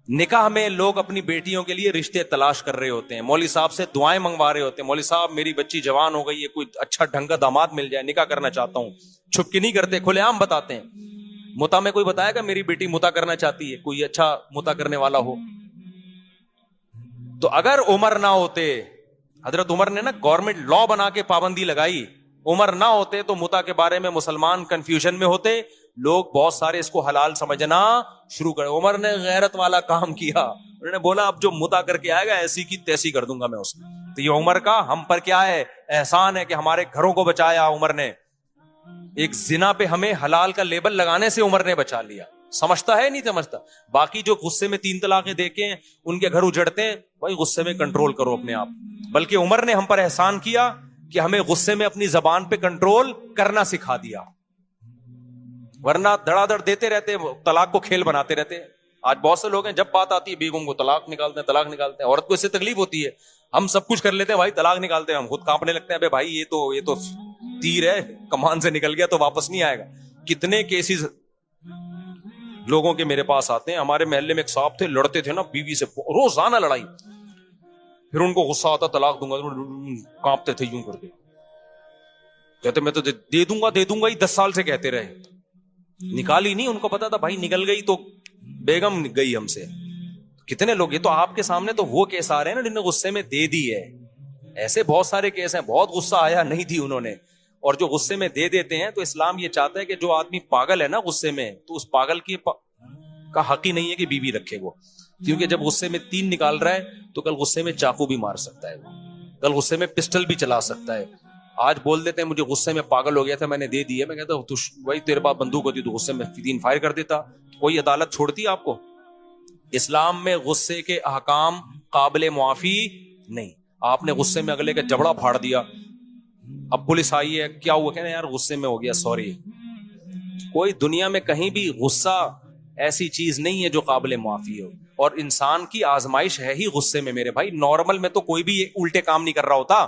نکاح میں لوگ اپنی بیٹیوں کے لیے رشتے تلاش کر رہے ہوتے ہیں, مولوی صاحب سے دعائیں منگوا رہے ہوتے ہیں, مولوی صاحب میری بچی جوان ہو گئی ہے, کوئی اچھا ڈھنگ کا داماد مل جائے, نکاح کرنا چاہتا ہوں. چھپ کے نہیں کرتے, کھلے عام بتاتے ہیں. متع میں کوئی بتایا گا میری بیٹی متع کرنا چاہتی ہے, کوئی اچھا متع کرنے والا ہو؟ تو اگر عمر نہ ہوتے, حضرت عمر نے نا گورنمنٹ لا بنا کے پابندی لگائی, عمر نہ ہوتے تو متع کے بارے میں مسلمان کنفیوژن میں ہوتے, لوگ بہت سارے اس کو حلال سمجھنا شروع کرے. عمر نے غیرت والا کام کیا, انہوں نے بولا اب جو متع کر کے آئے گا ایسی کی تیسی کر دوں گا میں اس کو. تو یہ عمر کا ہم پر کیا ہے احسان ہے کہ ہمارے گھروں کو بچایا عمر نے. ایک زنا پہ ہمیں حلال کا لیبل لگانے سے عمر نے بچا لیا. سمجھتا ہے نہیں سمجھتا. باقی جو غصے میں 3 طلاقیں دیکھے ہیں ان کے گھر اجڑتے ہیں, بھائی غصے میں کنٹرول کرو اپنے آپ. بلکہ عمر نے ہم پر احسان کیا کہ ہمیں غصے میں اپنی زبان پہ کنٹرول کرنا سکھا دیا, ورنہ دڑا دڑ دیتے رہتے, طلاق کو کھیل بناتے رہتے. آج بہت سے لوگ ہیں جب بات آتی ہے بیگم کو طلاق نکالتے ہیں, طلاق نکالتے ہیں. عورت کو اس سے تکلیف ہوتی ہے, ہم سب کچھ کر لیتے ہیں, بھائی طلاق نکالتے ہیں, ہم خود کانپنے لگتے ہیں, بھائی یہ تو تیر ہے, کمان سے نکل گیا تو واپس نہیں آئے گا. کتنے کیسز لوگوں کے میرے پاس آتے ہیں. ہمارے محلے میں ایک صاحب تھے, لڑتے تھے نا بیوی سے, روزانہ لڑائی. پھر ان کو غصہ آتا, طلاق دوں گا, کانپتے تھے یوں کر کے, کہتے میں تو دے دوں گا ہی. 10 سال سے کہتے رہے, نکالی نہیں. ان کو پتا تھا بھائی نکل گئی تو بیگم گئی ہم سے. کتنے لوگ, یہ تو آپ کے سامنے تو وہ کیس آ رہے ہیں نا جنہیں غصے میں دے دی ہے. ایسے بہت سارے کیس ہیں, بہت غصہ آیا نہیں تھی انہوں نے, اور جو غصے میں دے دیتے ہیں. تو اسلام یہ چاہتا ہے کہ جو آدمی پاگل ہے نا غصے میں, تو اس پاگل کی کا حق ہی نہیں ہے کہ بیوی رکھے وہ, کیونکہ جب غصے میں 3 نکال رہا ہے تو کل غصے میں چاقو بھی مار سکتا ہے, کل غصے میں پسٹل بھی چلا سکتا ہے. آج بول دیتے ہیں مجھے غصے میں پاگل ہو گیا تھا میں نے دے دی ہے, میں کہتا ہوں وہی تیرے پاس بندوق ہوتی تو غصے میں 3 فائر کر دیتا, کوئی عدالت چھوڑتی آپ کو؟ اسلام میں غصے کے احکام قابل معافی نہیں. آپ نے غصے میں اگلے کا جبڑا پھاڑ دیا, اب پولیس آئی ہے, کیا ہوا, کہنا یار غصے میں ہو گیا سوری. کوئی دنیا میں کہیں بھی غصہ ایسی چیز نہیں ہے جو قابل معافی ہو, اور انسان کی آزمائش ہے ہی غصے میں میرے بھائی. نارمل میں تو کوئی بھی الٹے کام نہیں کر رہا ہوتا.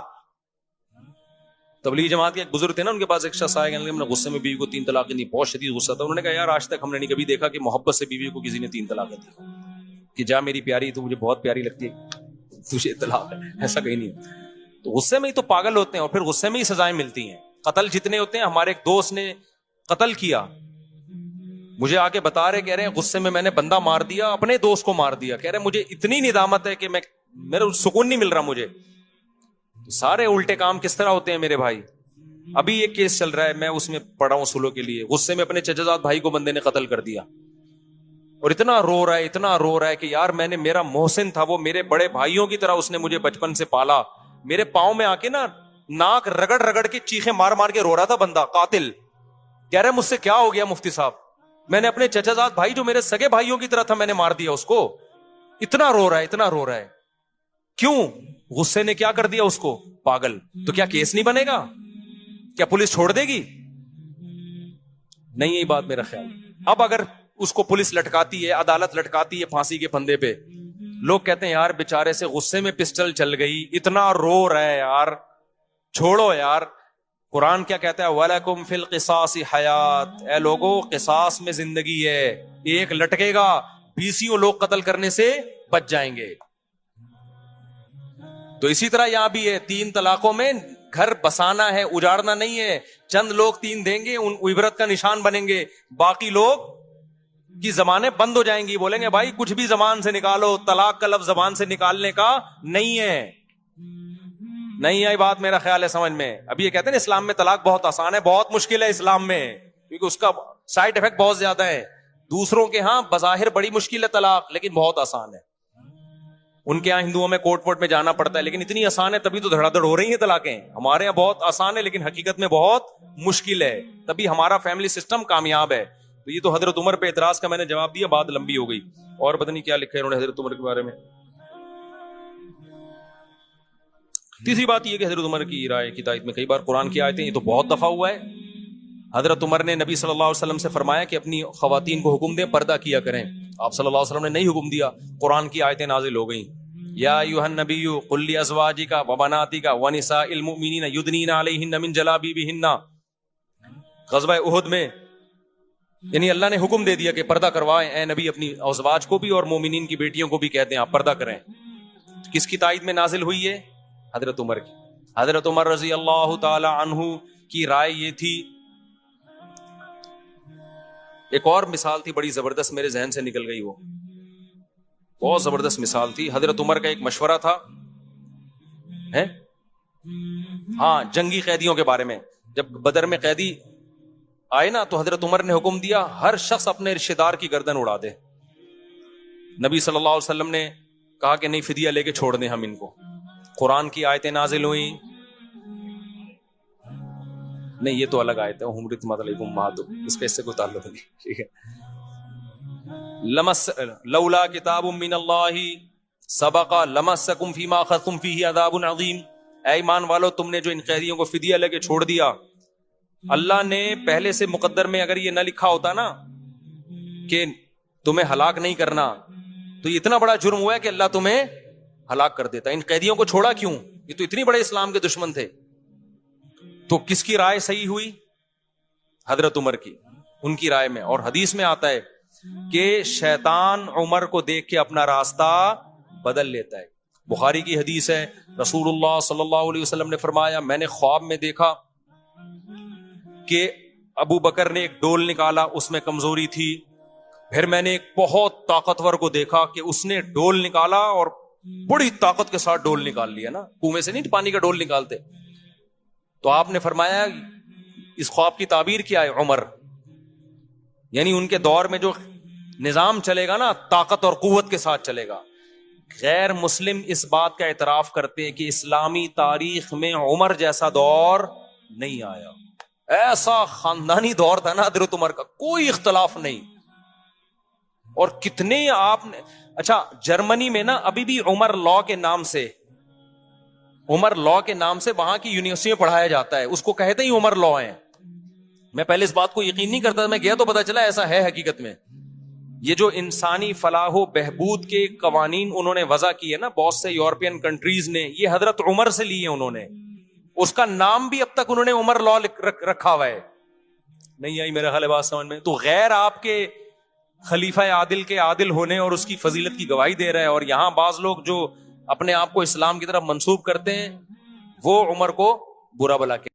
تبلیغی جماعت کے ایک بزرگ تھے نا, ان کے پاس ایک شخص آیا, کہ غصے میں بیوی کو 3 طلاقیں دی, بہت شدید غصہ تھا. انہوں نے کہا یار آج تک ہم نے نہیں کبھی دیکھا کہ محبت سے بیوی کو کسی نے 3 طلاقیں دی, کہ جا میری پیاری تو مجھے بہت پیاری لگتی ہے تجھے طلاق ہے, ایسا کہیں نہیں. تو غصے میں ہی تو پاگل ہوتے ہیں, اور پھر غصے میں ہی سزائیں ملتی ہیں. قتل جتنے ہوتے ہیں, ہمارے ایک دوست نے قتل کیا, مجھے آ کے بتا رہے, کہہ رہے ہیں غصے میں نے بندہ مار دیا, اپنے دوست کو مار دیا. کہہ رہے مجھے اتنی ندامت ہے کہ میرا سکون نہیں مل رہا مجھے. سارے الٹے کام کس طرح ہوتے ہیں میرے بھائی. ابھی ایک کیس چل رہا ہے, میں اس میں پڑھا ہوں سلو کے لیے. غصے میں اپنے چچا زاد بھائی کو بندے نے قتل کر دیا. اور اتنا رو رہا ہے کہ یار میں نے, میرا محسن تھا, وہ میرے بڑے بھائیوں کی طرح اس نے مجھے بچپن سے پالا, میرے پاؤں میں آ کے نا ناک رگڑ رگڑ کے چیخیں مار مار کے رو رہا تھا بندہ, قاتل. کہہ رہے مجھ سے کیا ہو گیا مفتی صاحب, میں نے اپنے چچا زاد بھائی جو میرے سگے بھائیوں کی طرح تھا میں نے مار دیا اس کو. اتنا رو رہا ہے. کیوں؟ غصے نے کیا کر دیا اس کو, پاگل. تو کیا کیس نہیں بنے گا؟ کیا پولیس چھوڑ دے گی؟ نہیں, یہی بات میرا خیال. اب اگر اس کو پولیس لٹکاتی ہے, عدالت لٹکاتی ہے پھانسی کے پھندے پہ, لوگ کہتے ہیں یار بےچارے سے غصے میں پسٹل چل گئی, اتنا رو رہا ہے یار, چھوڑو یار. قرآن کیا کہتا ہے, وَلَكُمْ فِي الْقِصَاصِ حَيَاتٌ, اے لوگوں قصاص میں زندگی ہے, ایک لٹکے گا 20 لوگ قتل کرنے سے بچ جائیں گے. تو اسی طرح یہاں بھی ہے, 3 طلاقوں میں گھر بسانا ہے, اجاڑنا نہیں ہے. چند لوگ 3 دیں گے, ان عبرت کا نشان بنیں گے, باقی لوگ کی زبانیں بند ہو جائیں گی, بولیں گے بھائی کچھ بھی زبان سے نکالو, طلاق کا لفظ زبان سے نکالنے کا نہیں ہے. نہیں آئی بات میرا خیال ہے سمجھ میں. ابھی یہ کہتے ہیں اسلام میں طلاق بہت آسان ہے, بہت مشکل ہے اسلام میں, کیونکہ اس کا سائڈ افیکٹ بہت زیادہ ہے. دوسروں کے ہاں بظاہر بڑی مشکل ہے طلاق, لیکن بہت آسان ہے. ان کے یہاں ہندوؤں میں کورٹ وورٹ میں جانا پڑتا ہے, لیکن اتنی آسان ہے تبھی تو دھڑا دھڑ ہو رہی ہیں طلاقیں. ہمارے یہاں بہت آسان ہے لیکن حقیقت میں بہت مشکل ہے, تبھی ہمارا فیملی سسٹم کامیاب ہے. تو یہ تو حضرت عمر پہ اعتراض کا میں نے جواب دیا, بات لمبی ہو گئی. اور پتہ نہیں کیا لکھا ہے انہوں نے حضرت عمر کے بارے میں. تیسری بات یہ کہ حضرت عمر کی رائے کی تائید میں کئی بار قرآن کی آیتیں, یہ تو بہت دفعہ ہوا ہے. حضرت عمر نے نبی صلی اللہ علیہ وسلم سے فرمایا کہ اپنی خواتین کو حکم دیں پردہ کیا کریں. آپ صلی اللہ علیہ وسلم نے نہیں حکم دیا, قرآن کی آیتیں نازل ہو گئیں. یا ایھا النبی قل لازواجک وبناتک ونساء المؤمنین یدنین علیہن من جلابیبہن. غزوہ احد میں یعنی اللہ نے حکم دے دیا کہ پردہ کروائیں, اے نبی اپنی ازواج کو بھی اور مومنین کی بیٹیوں کو بھی کہتے ہیں آپ پردہ کریں. کس کی تائید میں نازل ہوئی ہے؟ حضرت عمر کی. حضرت عمر رضی اللہ تعالی عنہ کی رائے یہ تھی. ایک اور مثال تھی بڑی زبردست, میرے ذہن سے نکل گئی, وہ بہت زبردست مثال تھی. حضرت عمر کا ایک مشورہ تھا ہاں جنگی قیدیوں کے بارے میں. جب بدر میں قیدی آئے نا تو حضرت عمر نے حکم دیا ہر شخص اپنے رشتہ دار کی گردن اڑا دے. نبی صلی اللہ علیہ وسلم نے کہا کہ نہیں, فدیہ لے کے چھوڑ دیں ہم ان کو. قرآن کی آیتیں نازل ہوئیں. نہیں یہ تو الگ آیت ہے, حمرت علیکم امہاتکم, اس کا اس سے کوئی تعلق نہیں. ٹھیک ہے, لولا کتاب من اللہ سبق لمسکم فیما اخذتم فیہ عذاب عظیم. اے ایمان والو, تم نے جو ان قیدیوں کو فدیہ لے کے چھوڑ دیا, اللہ نے پہلے سے مقدر میں اگر یہ نہ لکھا ہوتا نا کہ تمہیں ہلاک نہیں کرنا, تو یہ اتنا بڑا جرم ہوا ہے کہ اللہ تمہیں ہلاک کر دیتا. ان قیدیوں کو چھوڑا کیوں؟ یہ تو اتنی بڑے اسلام کے دشمن تھے. تو کس کی رائے صحیح ہوئی؟ حضرت عمر کی, ان کی رائے میں. اور حدیث میں آتا ہے کہ شیطان عمر کو دیکھ کے اپنا راستہ بدل لیتا ہے. بخاری کی حدیث ہے, رسول اللہ صلی اللہ علیہ وسلم نے فرمایا میں نے خواب میں دیکھا کہ ابو بکر نے ایک ڈول نکالا, اس میں کمزوری تھی. پھر میں نے ایک بہت طاقتور کو دیکھا کہ اس نے ڈول نکالا اور بڑی طاقت کے ساتھ ڈول نکال لیا, نا کنویں سے نہیں پانی کا ڈول نکالتے. تو آپ نے فرمایا اس خواب کی تعبیر کیا ہے؟ عمر, یعنی ان کے دور میں جو نظام چلے گا نا طاقت اور قوت کے ساتھ چلے گا. غیر مسلم اس بات کا اعتراف کرتے ہیں کہ اسلامی تاریخ میں عمر جیسا دور نہیں آیا. ایسا خاندانی دور تھا نا حضرت عمر کا, کوئی اختلاف نہیں. اور کتنے آپ نے, اچھا جرمنی میں نا ابھی بھی عمر لا کے نام سے وہاں کی یونیورسٹی میں پڑھایا جاتا ہے, اس کو کہتے ہی عمر لا ہیں. میں پہلے اس بات کو یقین نہیں کرتا تھا, میں گیا تو پتا چلا ایسا ہے حقیقت میں. یہ جو انسانی فلاح و بہبود کے قوانین انہوں نے وضع کیے نا بہت سے یورپین کنٹریز نے, یہ حضرت عمر سے لیے انہوں نے. اس کا نام بھی اب تک انہوں نے عمر لا رکھا ہوا ہے. نہیں آئی میرا خیال ہے بات سمجھ میں؟ تو غیر آپ کے خلیفہ عادل کے عادل ہونے اور اس کی فضیلت کی گواہی دے رہا ہے, اور یہاں بعض لوگ جو اپنے آپ کو اسلام کی طرف منسوب کرتے ہیں وہ عمر کو برا بلا کے